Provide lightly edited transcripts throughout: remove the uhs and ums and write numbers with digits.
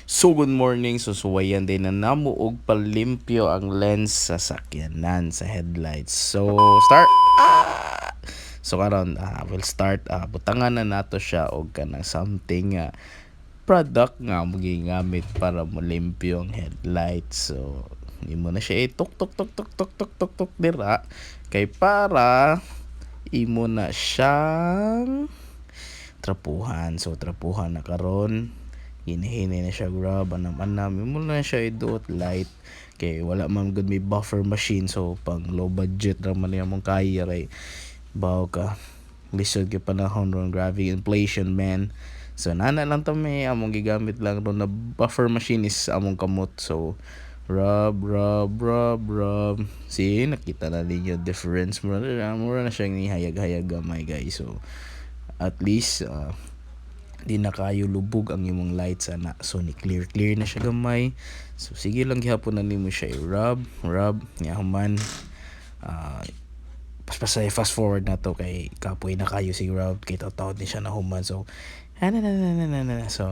So good morning, susuwayan din na namo og palimpyo ang lens sa sakyanan sa headlights. So start. So karon we'll start butangan na nato siya og kanang something product nga mo gigamit para malimpyo ang headlights. So imo na siya tuk tuk tuk tuk tuk tuk tuk tuk dira kay para imo na siyang trapuhan. So trapuhan na karon, hinihini na siya grab anam mo na siya iduot light kay wala man gud may buffer machine. So pang low budget ra man mong kaya ray baw ka lisod kay panahon ron, grabe inflation man. So nana lang to may among gigamit lang ron na buffer machine is among kamot. So rub see nakita na ninyo difference. Mura na siyang nihayag-hayag gamay guys. So at least di na kayo lubog ang imong lights ana. So ni clear na siya gamay. So sige lang gihapon na nimo siya i-rub nya human paspasay fast forward na to kay kapoy na kayo si rub kay tawd ni siya na human. So so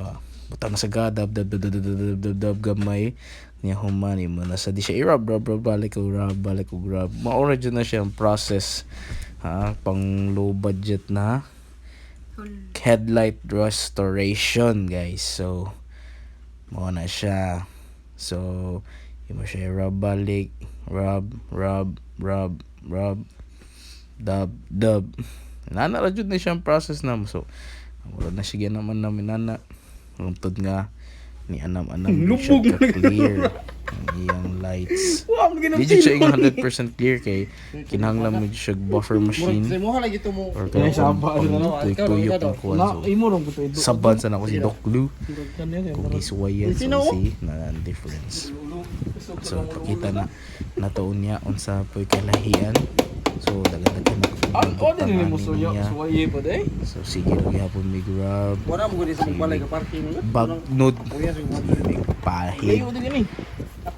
butang na sa gadab dab gamay nya human imo na sa di siya i-rub balik ko rub maura dyan na siya ang process pang low budget na headlight restoration guys. So mo na siya. So imo siya rub balik, rub dub nana ra jud na siyang process na mo. So wala na sige naman namin nana runtod nga ni anam siya ka clear ang iyang lights. Di jud siya 100% clear kay kinahanglan mo siya buffer machine or kaya tuyok ng kuwan. So saban sa nako si Doc Lou kung isuwayan so si na difference. So pakita na natoon niya unsa po'y kalahian. So dagdag na so sige lang yapon may grab bagnod pahid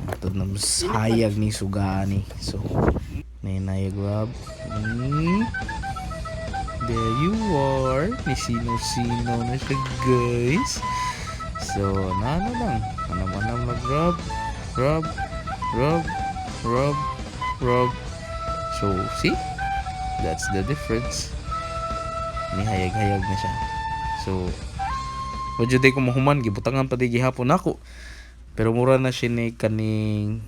ito na sayag ni sugani. So nainaya grab there you are ni sino na siya guys. So nano lang anam na rub. So see, that's the difference. Nihayag-hayag na siya. So wadyo day ko mahuman gibutangan pa di gihapon nako. Pero mura na siya ni kaning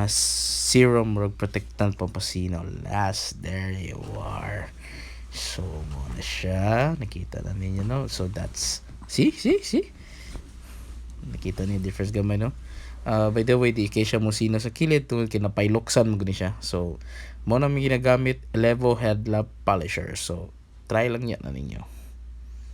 serum rug protectant pampasino last. There you are. So mo na siya, nakita na ninyo no. So that's see nakita niyo difference gamay no. By the way, di kay siya musina sa kilid tungod kinapailoksan mo gani siya. So mo na mi ginagamit Levo headlamp polisher. So try lang yan na ninyo.